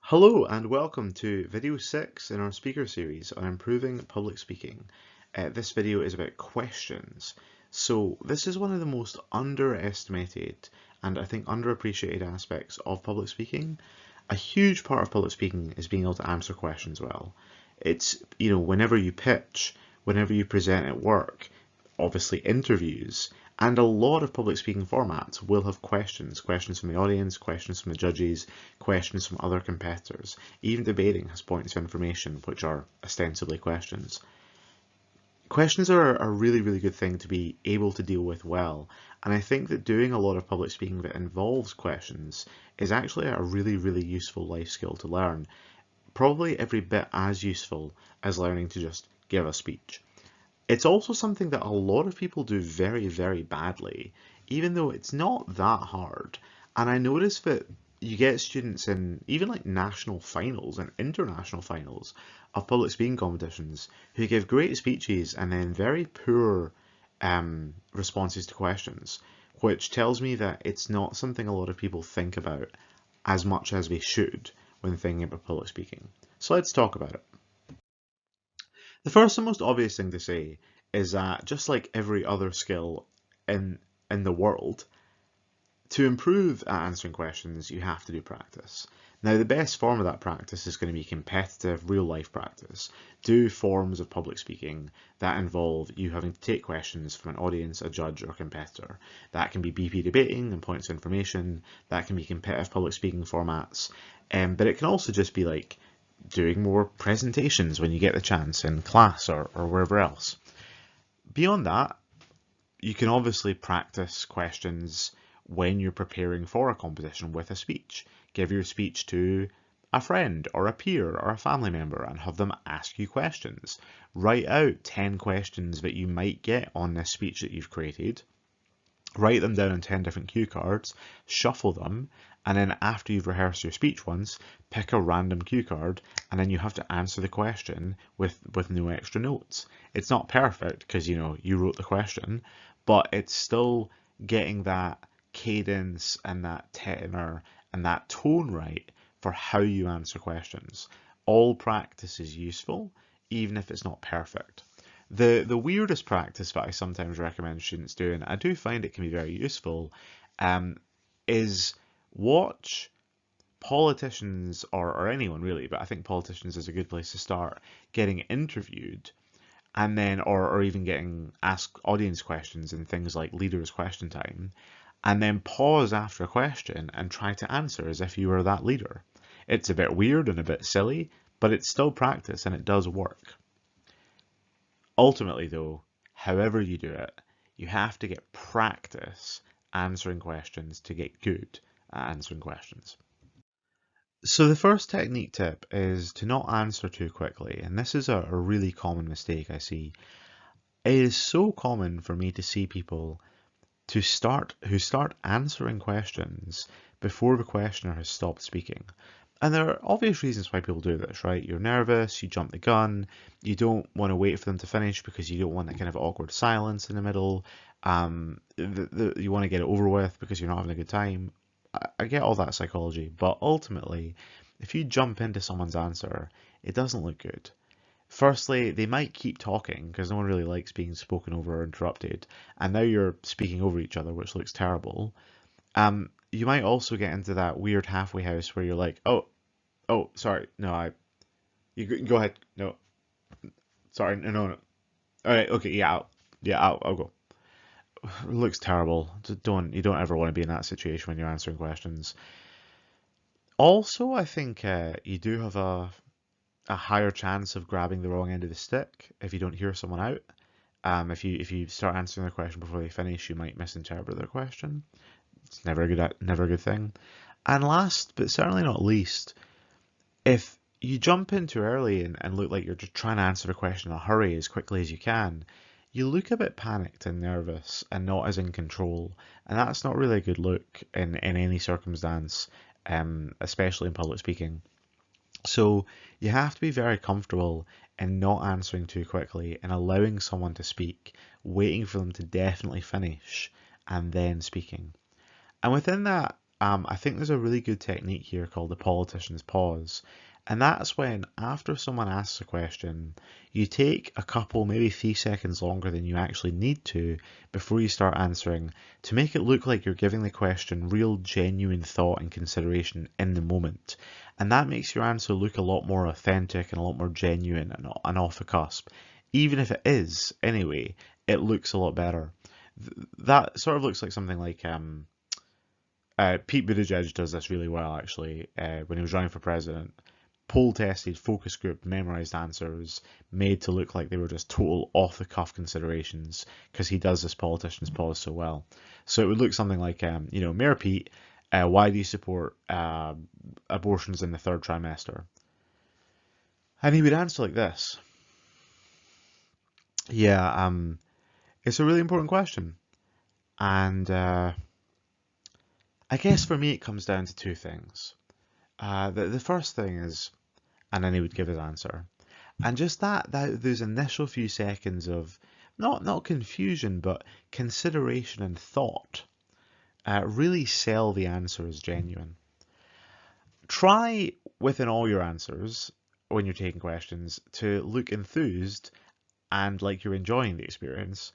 Hello and welcome to video 6 in our speaker series on improving public speaking. This video is about questions. So this is one of the most underestimated and I think underappreciated aspects of public speaking. A huge part of public speaking is being able to answer questions well. It's, whenever you pitch, whenever you present at work, obviously interviews, and a lot of public speaking formats will have questions from the audience, questions from the judges, questions from other competitors. Even debating has points of information which are ostensibly questions. Questions are a really, really good thing to be able to deal with well, and I think that doing a lot of public speaking that involves questions is actually a really, really useful life skill to learn. Probably every bit as useful as learning to just give a speech. It's also something that a lot of people do very, very badly, even though it's not that hard. And I notice that you get students in even like national finals and international finals of public speaking competitions who give great speeches and then very poor responses to questions, which tells me that it's not something a lot of people think about as much as they should when thinking about public speaking. So let's talk about it. The first and most obvious thing to say is that just like every other skill in the world, to improve at answering questions, you have to do practice. Now, the best form of that practice is going to be competitive, real-life practice. Do forms of public speaking that involve you having to take questions from an audience, a judge, or competitor. That can be BP debating and points of information. That can be competitive public speaking formats. But it can also just be like doing more presentations when you get the chance in class or wherever else. Beyond that, you can obviously practice questions when you're preparing for a competition with a speech. Give your speech to a friend or a peer or a family member and have them ask you questions. Write out 10 questions that you might get on this speech that you've created. Write them down on 10 different cue cards, shuffle them, and then after you've rehearsed your speech once, pick a random cue card, and then you have to answer the question with no extra notes. It's not perfect because you wrote the question, but it's still getting that cadence and that tenor and that tone right for how you answer questions. All practice is useful, even if it's not perfect. The weirdest practice that I sometimes recommend students do, and I do find it can be very useful, is watch politicians or anyone really, but I think politicians is a good place to start, getting interviewed and then or even getting asked audience questions and things like leaders question time, and then pause after a question and try to answer as if you were that leader. It's a bit weird and a bit silly, but it's still practice and it does work. Ultimately though, however you do it, you have to get practice answering questions to get good at answering questions. So the first technique tip is to not answer too quickly, and this is a really common mistake I see. It is so common for me to see people who start answering questions before the questioner has stopped speaking. And there are obvious reasons why people do this, right? You're nervous, you jump the gun, you don't want to wait for them to finish because you don't want that kind of awkward silence in the middle. You want to get it over with because you're not having a good time. I get all that psychology, but ultimately, if you jump into someone's answer, it doesn't look good. Firstly, they might keep talking because no one really likes being spoken over or interrupted, and now you're speaking over each other, which looks terrible. You might also get into that weird halfway house where you're like, oh, sorry, no, you go ahead, no, sorry, no. All right, okay, I'll go. It looks terrible. You don't ever want to be in that situation when you're answering questions. Also, I think you do have a higher chance of grabbing the wrong end of the stick if you don't hear someone out. If you start answering their question before they finish, you might misinterpret their question. It's never a good thing. And last, but certainly not least, if you jump in too early and look like you're just trying to answer the question in a hurry as quickly as you can, you look a bit panicked and nervous and not as in control. And that's not really a good look in any circumstance, especially in public speaking. So you have to be very comfortable in not answering too quickly and allowing someone to speak, waiting for them to definitely finish, and then speaking. And within that, I think there's a really good technique here called the politician's pause. And that's when, after someone asks a question, you take a couple, maybe 3 seconds longer than you actually need to before you start answering to make it look like you're giving the question real genuine thought and consideration in the moment. And that makes your answer look a lot more authentic and a lot more genuine and off the cusp. Even if it is, anyway, it looks a lot better. That sort of looks like something like Pete Buttigieg does this really well, actually, when he was running for president. Poll tested, focus group, memorized answers, made to look like they were just total off the cuff considerations, because he does this politician's pause so well. So it would look something like, Mayor Pete, why do you support abortions in the third trimester? And he would answer like this. Yeah, it's a really important question. And I guess for me it comes down to two things. The first thing is, and then he would give his answer. And just that those initial few seconds of not confusion, but consideration and thought really sell the answer as genuine. Try within all your answers when you're taking questions to look enthused and like you're enjoying the experience,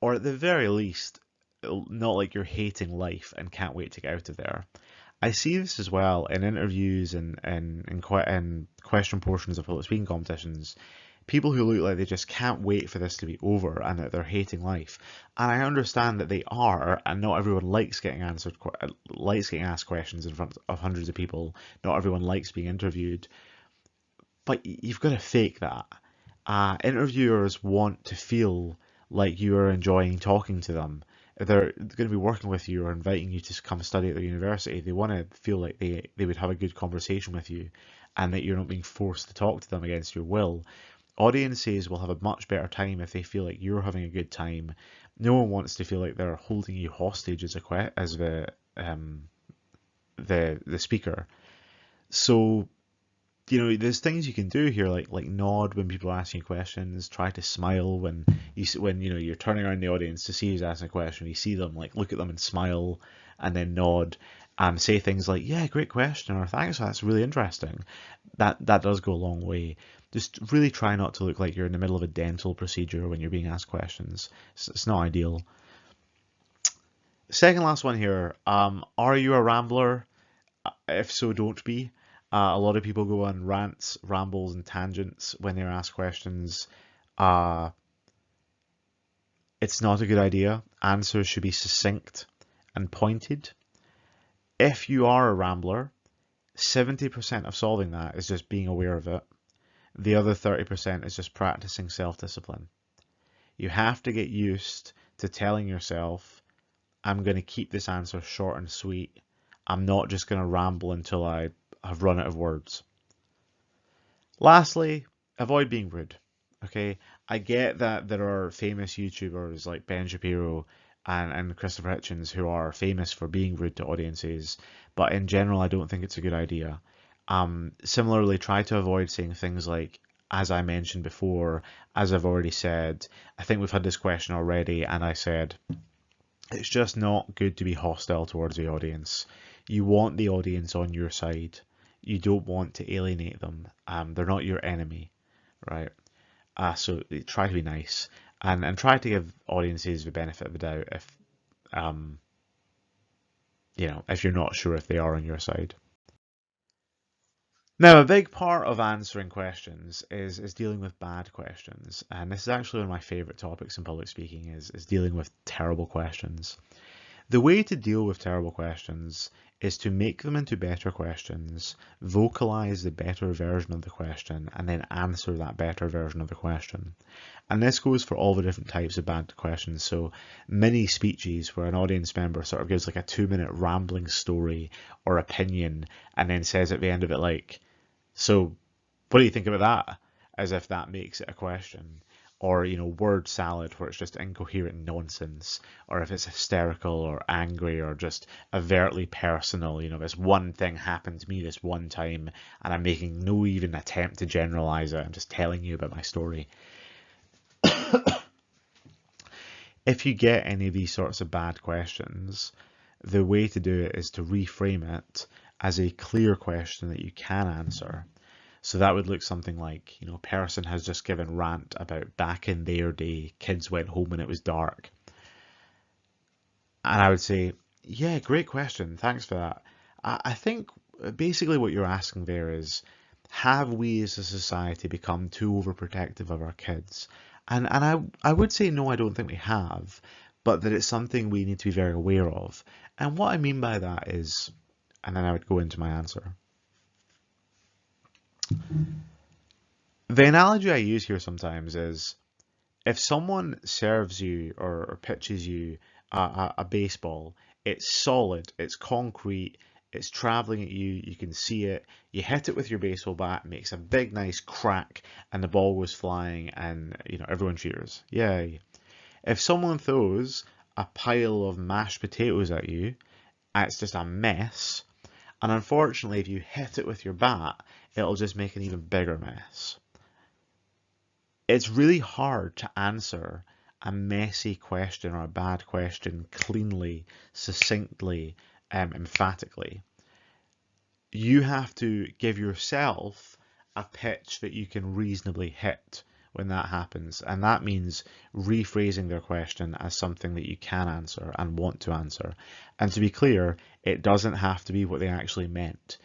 or at the very least, not like you're hating life and can't wait to get out of there. I see this as well in interviews and question portions of public speaking competitions. People who look like they just can't wait for this to be over and that they're hating life. And I understand that they are, and not everyone likes getting asked questions in front of hundreds of people. Not everyone likes being interviewed. But you've got to fake that. Interviewers want to feel like you are enjoying talking to them. If they're going to be working with you or inviting you to come study at their university, they want to feel like they would have a good conversation with you and that you're not being forced to talk to them against your will. Audiences will have a much better time if they feel like you're having a good time. No one wants to feel like they're holding you hostage as the speaker. So there's things you can do here, like nod when people are asking questions, try to smile when you're turning around the audience to see who's asking a question. You see them, like look at them and smile, and then nod. Say things like, "Yeah, great question," or "Thanks, that's really interesting." That does go a long way. Just really try not to look like you're in the middle of a dental procedure when you're being asked questions. It's not ideal. Second last one here. Are you a rambler? If so, don't be. A lot of people go on rants, rambles, and tangents when they're asked questions. It's not a good idea. Answers should be succinct and pointed. If you are a rambler, 70% of solving that is just being aware of it. The other 30% is just practicing self-discipline. You have to get used to telling yourself, I'm going to keep this answer short and sweet. I'm not just going to ramble until I have run out of words. Lastly, avoid being rude. Okay, I get that there are famous YouTubers like Ben Shapiro and Christopher Hitchens who are famous for being rude to audiences, but in general, I don't think it's a good idea. Similarly, try to avoid saying things like, as I mentioned before, as I've already said. I think we've had this question already, and I said, it's just not good to be hostile towards the audience. You want the audience on your side. You don't want to alienate them. They're not your enemy, right? So try to be nice and try to give audiences the benefit of the doubt if you're not sure if they are on your side. Now, a big part of answering questions is dealing with bad questions, and this is actually one of my favourite topics in public speaking is dealing with terrible questions. The way to deal with terrible questions is to make them into better questions, vocalize the better version of the question, and then answer that better version of the question. And this goes for all the different types of bad questions. So mini speeches where an audience member sort of gives like a 2-minute rambling story or opinion and then says at the end of it like, so what do you think about that? As if that makes it a question. Or, word salad where it's just incoherent nonsense, or if it's hysterical or angry or just overtly personal, this one thing happened to me this one time and I'm making no even attempt to generalize it, I'm just telling you about my story. If you get any of these sorts of bad questions, the way to do it is to reframe it as a clear question that you can answer. So that would look something like, a person has just given rant about back in their day, kids went home when it was dark. And I would say, yeah, great question. Thanks for that. I think basically what you're asking there is, have we as a society become too overprotective of our kids? And I would say no, I don't think we have, but that it's something we need to be very aware of. And what I mean by that is, and then I would go into my answer. The analogy I use here sometimes is, if someone serves you or pitches you a baseball, it's solid, it's concrete, it's traveling at you, you can see it, you hit it with your baseball bat, it makes a big nice crack, and the ball goes flying, and everyone cheers. Yay. If someone throws a pile of mashed potatoes at you, it's just a mess, and unfortunately if you hit it with your bat, it'll just make an even bigger mess. It's really hard to answer a messy question or a bad question cleanly, succinctly, emphatically. You have to give yourself a pitch that you can reasonably hit when that happens, and that means rephrasing their question as something that you can answer and want to answer. And to be clear, it doesn't have to be what they actually meant.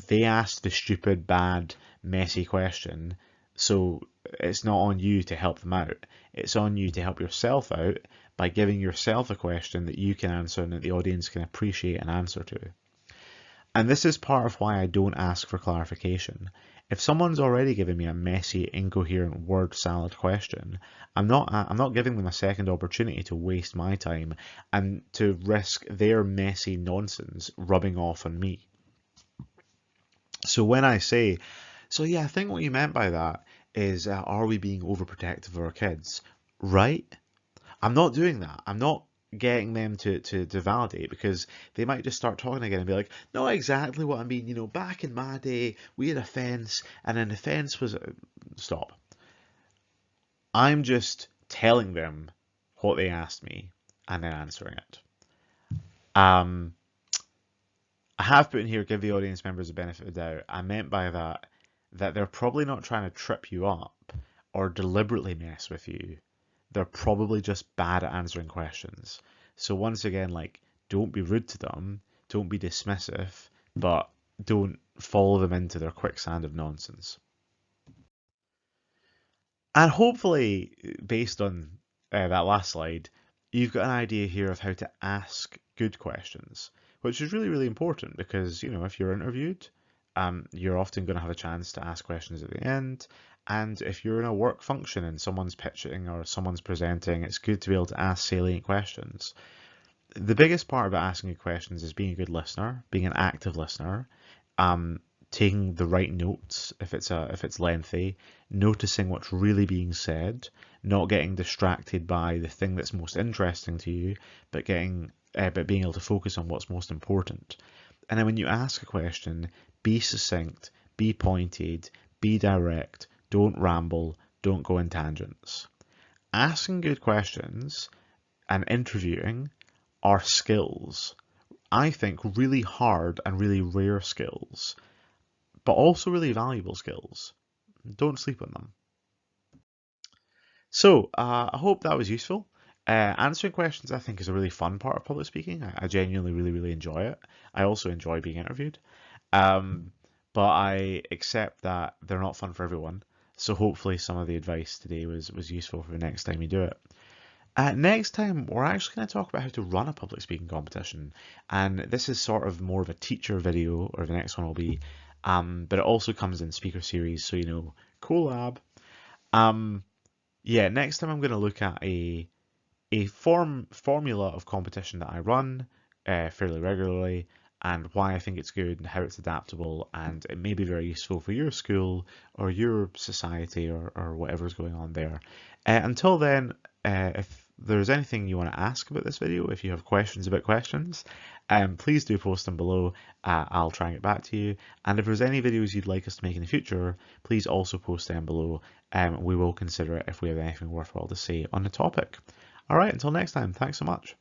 They asked the stupid, bad, messy question, so it's not on you to help them out. It's on you to help yourself out by giving yourself a question that you can answer and that the audience can appreciate and answer to. And this is part of why I don't ask for clarification. If someone's already given me a messy, incoherent word salad question, I'm not giving them a second opportunity to waste my time and to risk their messy nonsense rubbing off on me. So when I say, so yeah, I think what you meant by that is, are we being overprotective of our kids? Right? I'm not doing that. I'm not getting them to validate, because they might just start talking again and be like, not exactly what I mean, back in my day, we had a fence, and then the fence was... Stop. I'm just telling them what they asked me, and then answering it. I have put in here, give the audience members the benefit of the doubt. I meant by that they're probably not trying to trip you up or deliberately mess with you. They're probably just bad at answering questions. So once again, don't be rude to them, don't be dismissive, but don't follow them into their quicksand of nonsense. And hopefully, based on that last slide, you've got an idea here of how to ask good questions, which is really, really important, because, if you're interviewed, you're often going to have a chance to ask questions at the end. And if you're in a work function and someone's pitching or someone's presenting, it's good to be able to ask salient questions. The biggest part about asking good questions is being a good listener, being an active listener, taking the right notes if it's lengthy, noticing what's really being said, not getting distracted by the thing that's most interesting to you, but being able to focus on what's most important. And then when you ask a question, be succinct, be pointed, be direct, don't ramble, don't go in tangents. Asking good questions and interviewing are skills. I think really hard and really rare skills, but also really valuable skills. Don't sleep on them. So I hope that was useful. Answering questions, I think, is a really fun part of public speaking. I genuinely really, really enjoy it. I also enjoy being interviewed. But I accept that they're not fun for everyone. So hopefully some of the advice today was useful for the next time you do it. Next time, we're actually going to talk about how to run a public speaking competition. And this is sort of more of a teacher video, or the next one will be. But it also comes in speaker series, so collab. Yeah, next time I'm going to look at a formula of competition that I run fairly regularly, and why I think it's good and how it's adaptable, and it may be very useful for your school or your society or whatever's going on there. Until then, if there's anything you want to ask about this video, if you have questions about questions, please do post them below. I'll try and get back to you. And if there's any videos you'd like us to make in the future, please also post them below. We will consider it if we have anything worthwhile to say on the topic. All right, until next time, thanks so much.